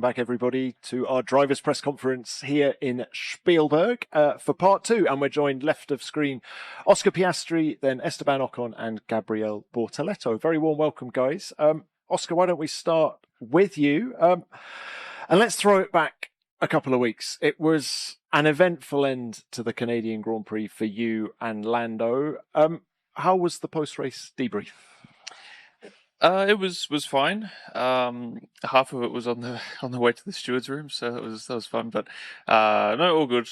back, everybody, to our drivers' press conference here in Spielberg for part two. And we're joined left of screen, Oscar Piastri, then Esteban Ocon and Gabriel Bortoleto. Very warm welcome, guys. Oscar, why don't we start with you? And let's throw it back a couple of weeks. It was an eventful end to the Canadian Grand Prix for you and Lando. How was the post-race debrief? It was fine. Half of it was on the way to the steward's room, so that was fun. But no, all good.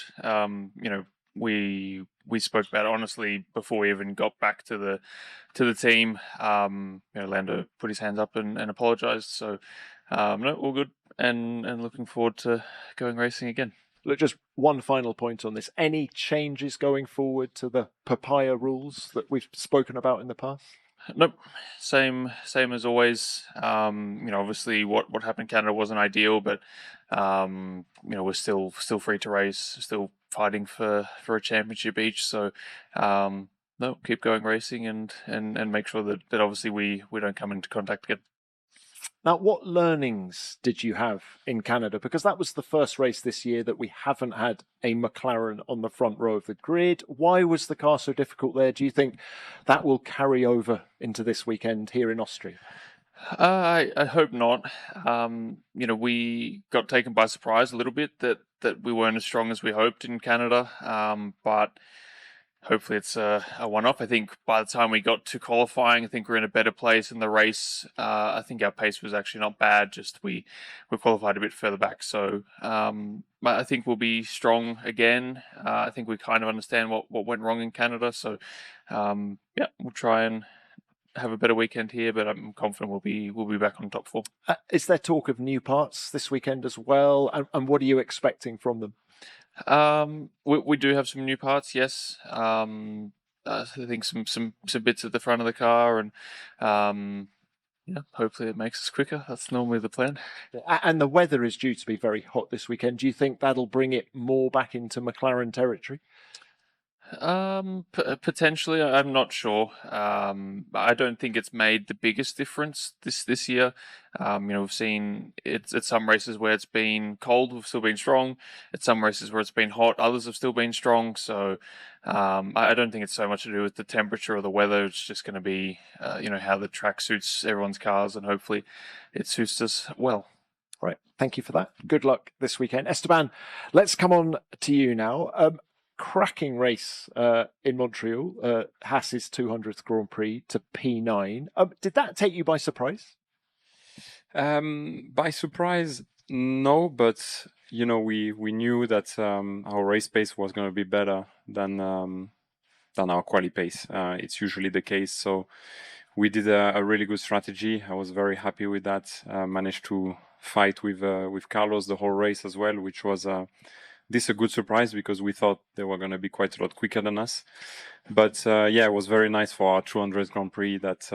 We spoke about it honestly before we even got back to the team. Lando put his hands up and apologized. So no, all good, and looking forward to going racing again. Look, just one final point on this. Any changes going forward to the papaya rules that we've spoken about in the past? Nope, same as always. Obviously what happened in Canada wasn't ideal, but we're still free to race, still fighting for a championship each. So no, keep going racing and make sure that obviously we don't come into contact again. Now, what learnings did you have in Canada? Because that was the first race this year that we haven't had a McLaren on the front row of the grid. Why was the car so difficult there? Do you think that will carry over into this weekend here in Austria? I hope not. We got taken by surprise a little bit that we weren't as strong as we hoped in Canada, but hopefully it's a one-off. I think by the time we got to qualifying, I think we're in a better place in the race. I think our pace was actually not bad, just we qualified a bit further back. So I think we'll be strong again. I think we kind of understand what went wrong in Canada. So we'll try and have a better weekend here, but I'm confident we'll be back on top four. Is there talk of new parts this weekend as well? And what are you expecting from them? We do have some new parts, yes. I think some bits at the front of the car, and hopefully it makes us quicker. That's normally the plan. And the weather is due to be very hot this weekend. Do you think that'll bring it more back into McLaren territory? Potentially, I'm not sure. I don't think it's made the biggest difference this year. We've seen it at some races where it's been cold, we've still been strong. At some races where it's been hot, others have still been strong. So I don't think it's so much to do with the temperature or the weather. It's just going to be, how the track suits everyone's cars, and hopefully it suits us well. Right. Thank you for that. Good luck this weekend. Esteban, let's come on to you now. Cracking race in Montreal, Haas's 200th Grand Prix to P9. Did that take you by surprise? By surprise, no, but we knew that our race pace was going to be better than our quali pace. It's usually the case, so we did a really good strategy. I was very happy with that. Managed to fight with Carlos the whole race as well, which was this a good surprise because we thought they were going to be quite a lot quicker than us. But it was very nice for our 200th Grand Prix that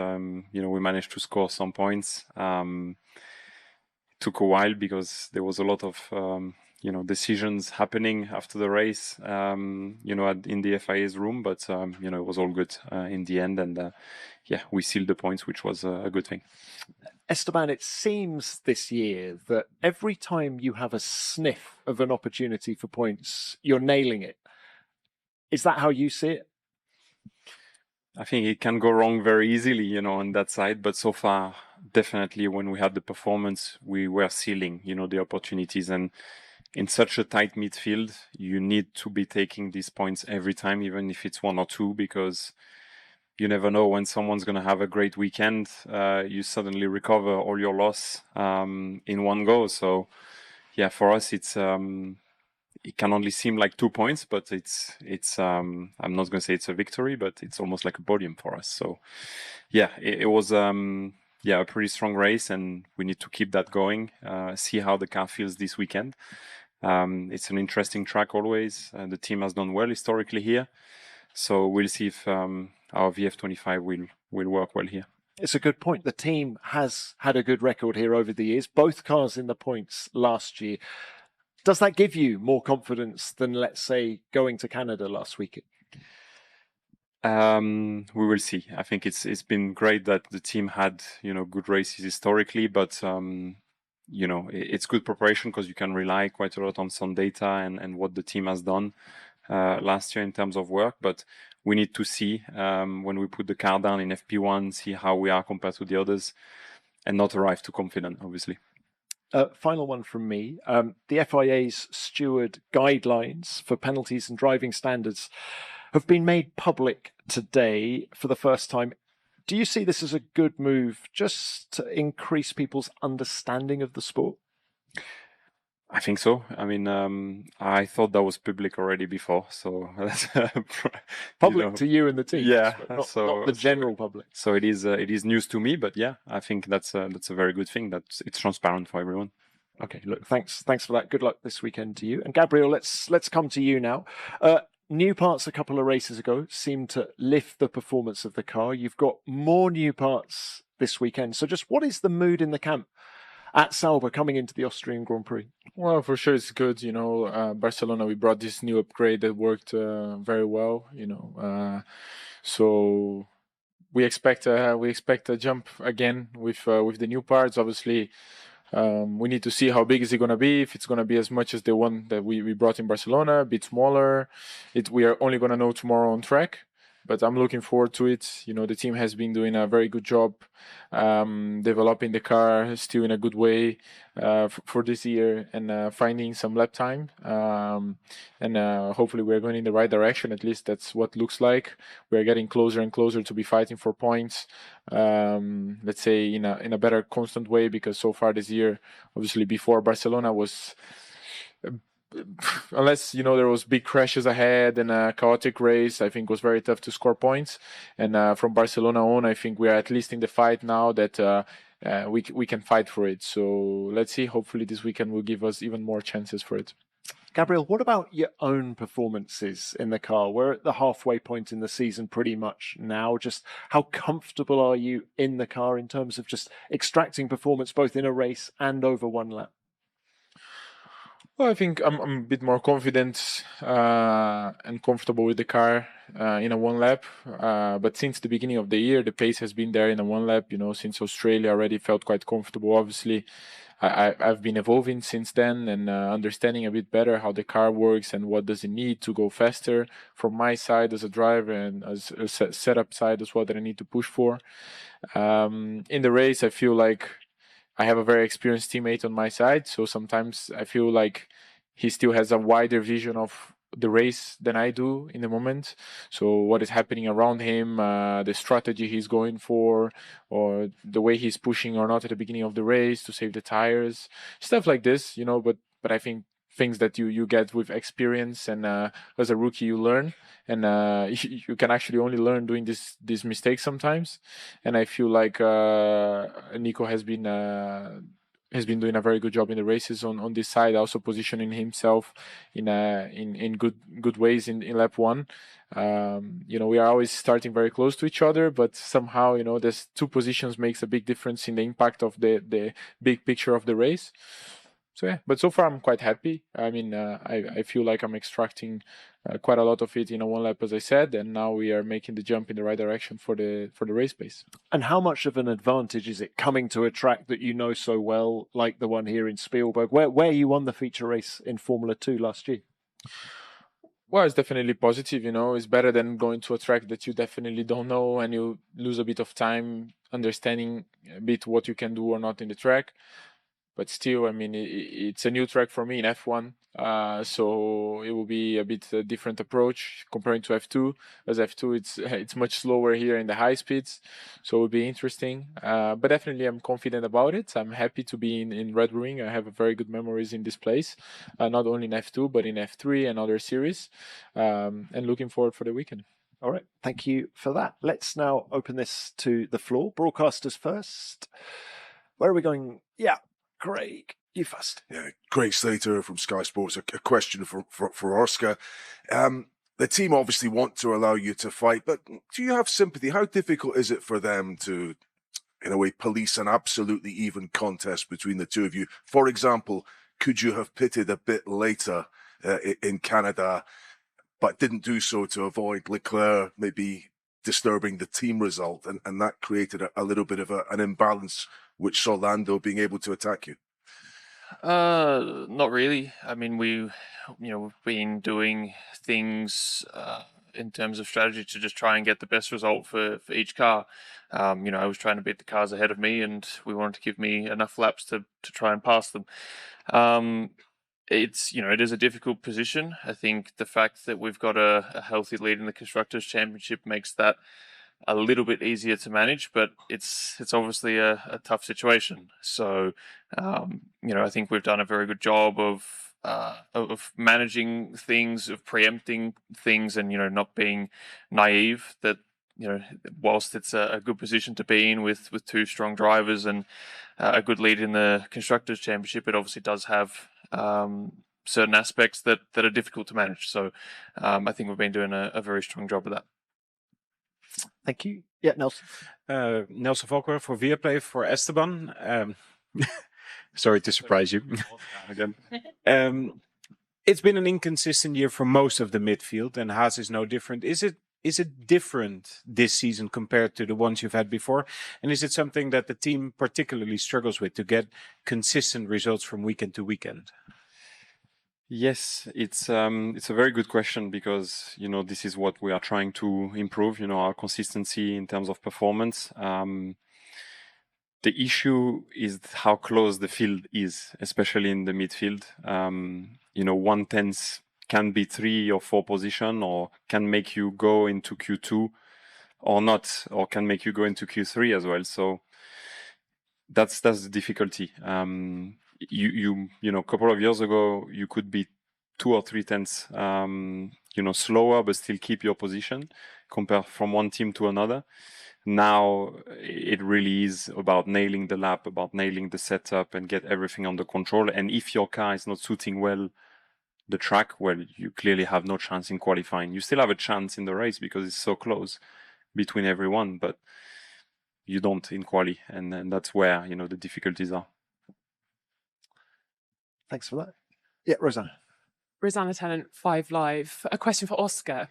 we managed to score some points. It took a while because there was a lot of decisions happening after the race in the FIA's room, but it was all good in the end, and we sealed the points, which was a good thing. Esteban, it seems this year that every time you have a sniff of an opportunity for points, you're nailing it. Is that how you see it? I think it can go wrong very easily, on that side. But so far, definitely when we had the performance, we were sealing, the opportunities. And in such a tight midfield, you need to be taking these points every time, even if it's one or two, because you never know when someone's going to have a great weekend. You suddenly recover all your loss in one go. So, for us, it can only seem like 2 points, but it's. I'm not going to say it's a victory, but it's almost like a podium for us. So, it was a pretty strong race, and we need to keep that going. See how the car feels this weekend. It's an interesting track always. The team has done well historically here. So we'll see if our VF25 will work well here. It's a good point. The team has had a good record here over the years, both cars in the points last year. Does that give you more confidence than, let's say, going to Canada last week? We will see. I think it's been great that the team had good races historically, but it's good preparation because you can rely quite a lot on some data and what the team has done last year in terms of work. But we need to see when we put the car down in FP1, see how we are compared to the others, and not arrive too confident, obviously. Final one from me. The FIA's steward guidelines for penalties and driving standards have been made public today for the first time. Do you see this as a good move just to increase people's understanding of the sport? I think so. I mean, I thought that was public already before, so that's public to you and the team, yeah. not the general public. So it is news to me, but yeah, I think that's a very good thing. That it's transparent for everyone. Okay, look, thanks for that. Good luck this weekend to you. And Gabriel, let's come to you now. New parts a couple of races ago seemed to lift the performance of the car. You've got more new parts this weekend. So just what is the mood in the camp at Sauber coming into the Austrian Grand Prix? Well, for sure it's good. Barcelona, we brought this new upgrade that worked very well. So we expect a jump again with the new parts. Obviously, we need to see how big is it going to be. If it's going to be as much as the one that we brought in Barcelona, a bit smaller. We are only going to know tomorrow on track. But I'm looking forward to it. The team has been doing a very good job developing the car still in a good way for this year and finding some lap time. And hopefully we're going in the right direction. At least that's what it looks like. We're getting closer and closer to be fighting for points. Let's say in a better constant way, because so far this year, obviously before Barcelona was... unless there was big crashes ahead and a chaotic race, I think it was very tough to score points. And from Barcelona on, I think we are at least in the fight now that we can fight for it. So let's see. Hopefully this weekend will give us even more chances for it. Gabriel, what about your own performances in the car? We're at the halfway point in the season pretty much now. Just how comfortable are you in the car in terms of just extracting performance both in a race and over one lap? Well, I think I'm a bit more confident and comfortable with the car in a one lap. But since the beginning of the year, the pace has been there in a one lap. Since Australia, already felt quite comfortable. Obviously, I've been evolving since then and understanding a bit better how the car works and what does it need to go faster from my side as a driver and as a setup side as well that I need to push for. In the race, I feel like I have a very experienced teammate on my side, so sometimes I feel like he still has a wider vision of the race than I do in the moment. So what is happening around him, the strategy he's going for, or the way he's pushing or not at the beginning of the race to save the tires, stuff like this, but I think things that you get with experience and as a rookie you learn, and you can actually only learn doing these mistakes sometimes. And I feel like Nico has been doing a very good job in the races on this side, also positioning himself in good ways in lap one. We are always starting very close to each other, but somehow there's two positions makes a big difference in the impact of the big picture of the race. So yeah, but so far I'm quite happy. I mean, I feel like I'm extracting quite a lot of it in a one lap, as I said, and now we are making the jump in the right direction for the race pace. And how much of an advantage is it coming to a track that you know so well, like the one here in Spielberg, where you won the feature race in Formula 2 last year? Well, it's definitely positive, It's better than going to a track that you definitely don't know and you lose a bit of time understanding a bit what you can do or not in the track. But still, I mean, it's a new track for me in F1, so it will be a bit different approach comparing to F2. As F2, it's much slower here in the high speeds, so it will be interesting. But definitely, I'm confident about it. I'm happy to be in Red Bull Ring. I have very good memories in this place, not only in F2 but in F3 and other series, and looking forward for the weekend. All right, thank you for that. Let's now open this to the floor. Broadcasters first. Where are we going? Yeah. Craig, you first. Yeah, Craig Slater from Sky Sports. A question for Oscar. The team obviously want to allow you to fight, but do you have sympathy? How difficult is it for them to, in a way, police an absolutely even contest between the two of you? For example, could you have pitted a bit later in Canada, but didn't do so to avoid Leclerc maybe disturbing the team result, and that created a little bit of an imbalance, which saw Lando being able to attack you? Not really. I mean, we've been doing things in terms of strategy to just try and get the best result for each car. I was trying to beat the cars ahead of me, and we wanted to give me enough laps to try and pass them. It is a difficult position. I think the fact that we've got a healthy lead in the Constructors' Championship makes that a little bit easier to manage, but it's obviously a tough situation. So, I think we've done a very good job of managing things, of preempting things, and not being naive. That whilst it's a good position to be in with two strong drivers and a good lead in the Constructors' Championship, it obviously does have certain aspects that are difficult to manage. So, I think we've been doing a very strong job of that. Thank you. Yeah, Nelson. Nelson Volker for Viaplay for Esteban. Sorry to surprise you again. It's been an inconsistent year for most of the midfield, and Haas is no different. Is it different this season compared to the ones you've had before? And is it something that the team particularly struggles with to get consistent results from weekend to weekend? Yes, it's a very good question because this is what we are trying to improve. Our consistency in terms of performance. The issue is how close the field is, especially in the midfield. 1/10 can be 3 or 4 position, or can make you go into Q2 or not, or can make you go into Q3 as well. So that's the difficulty. A couple of years ago, you could be 2 or 3 tenths, slower, but still keep your position compared from one team to another. Now it really is about nailing the lap, about nailing the setup and get everything under control. And if your car is not suiting well the track, well, you clearly have no chance in qualifying. You still have a chance in the race because it's so close between everyone, but you don't in quali. And that's where, the difficulties are. Thanks for that. Yeah, Rosanna. Rosanna Tennant, 5 Live. A question for Oscar.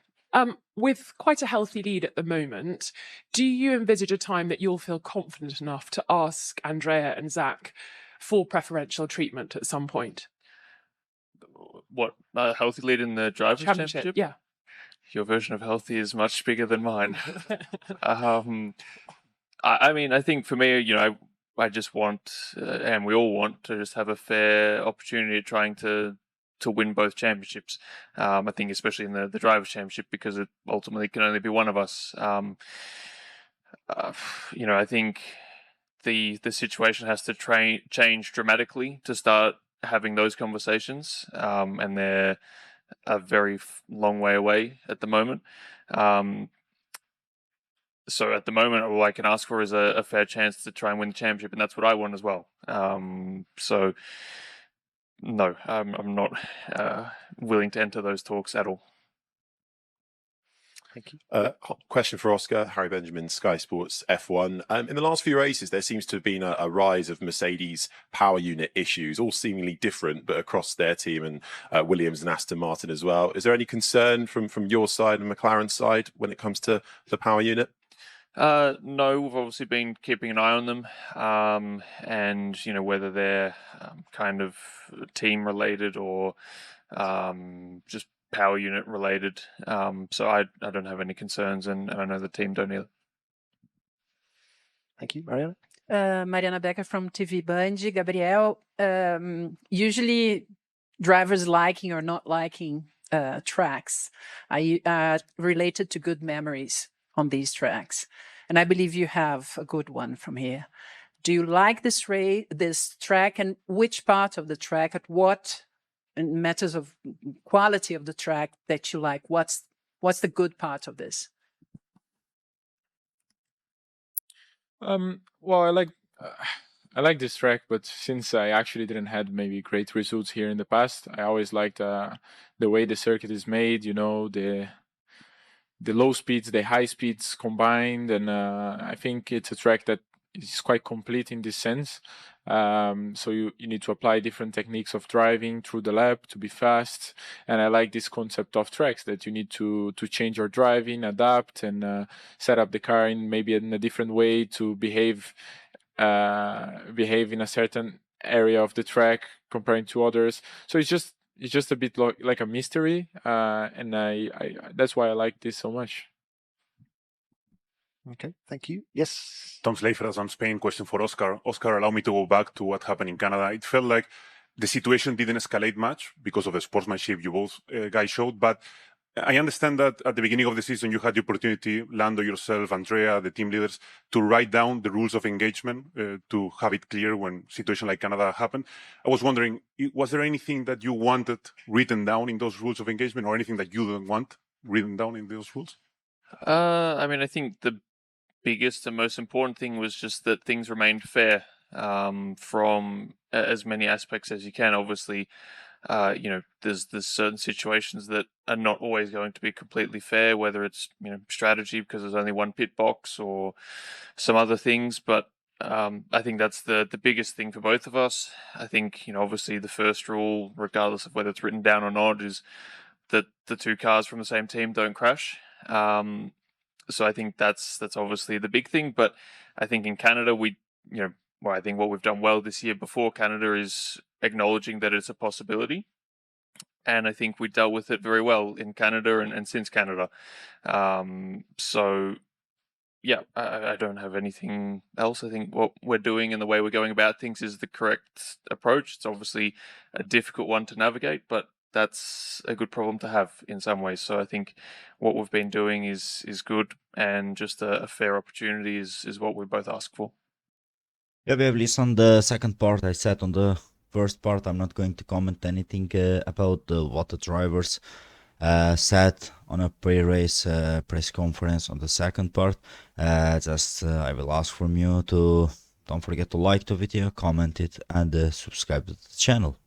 With quite a healthy lead at the moment, do you envisage a time that you'll feel confident enough to ask Andrea and Zach for preferential treatment at some point? What, a healthy lead in the Drivers' Championship? Yeah. Your version of healthy is much bigger than mine. I think for me, I just want, and we all want, to just have a fair opportunity at trying to win both championships. I think especially in the Drivers' Championship, because it ultimately can only be one of us. I think the situation has to change dramatically to start having those conversations, and they're a very long way away at the moment. So at the moment, all I can ask for is a fair chance to try and win the championship, and that's what I want as well. So no, I'm not willing to enter those talks at all. Thank you. Question for Oscar, Harry Benjamin, Sky Sports F1. In the last few races, there seems to have been a rise of Mercedes power unit issues, all seemingly different, but across their team, and Williams and Aston Martin as well. Is there any concern from your side and McLaren's side when it comes to the power unit? No, we've obviously been keeping an eye on them, and whether they're kind of team related or just power unit related. So I don't have any concerns, and I know the team don't either. Thank you, Mariana. Mariana Becker from TV Band. Gabriel, usually drivers liking or not liking tracks are related to good memories on these tracks. And I believe you have a good one from here. Do you like this track, and which part of the track, at what, in matters of quality of the track, that you like? What's the good part of this? Well, I like this track, but since I actually didn't have maybe great results here in the past, I always liked the way the circuit is made. The low speeds, the high speeds combined, and I think it's a track that is quite complete in this sense. So you need to apply different techniques of driving through the lap to be fast, and I like this concept of tracks that you need to change your driving, adapt, and set up the car in maybe in a different way to behave in a certain area of the track comparing to others. So it's just a bit like a mystery, and I that's why I like this so much. Okay, thank you. Yes. Tom Slafer from Spain. Question for Oscar. Oscar, allow me to go back to what happened in Canada. It felt like the situation didn't escalate much because of the sportsmanship you both guys showed, but I understand that at the beginning of the season you had the opportunity, Lando, yourself, Andrea, the team leaders, to write down the rules of engagement to have it clear when situation like Canada happened. I was wondering, was there anything that you wanted written down in those rules of engagement, or anything that you don't want written down in those rules? I mean, I think the biggest and most important thing was just that things remained fair from as many aspects as you can. Obviously, there's certain situations that are not always going to be completely fair, whether it's strategy because there's only one pit box or some other things. But I think that's the biggest thing for both of us. I think obviously the first rule, regardless of whether it's written down or not, is that the two cars from the same team don't crash. So I think that's obviously the big thing. But I think in Canada, I think what we've done well this year before Canada is acknowledging that it's a possibility. And I think we dealt with it very well in Canada and since Canada. So, yeah, I don't have anything else. I think what we're doing and the way we're going about things is the correct approach. It's obviously a difficult one to navigate, but that's a good problem to have in some ways. So I think what we've been doing is good, and just a fair opportunity is what we both ask for. Yeah, we have listened the second part. I said on the first part, I'm not going to comment anything about what the drivers said on a pre-race press conference on the second part. I will ask from you to don't forget to like the video, comment it, and subscribe to the channel.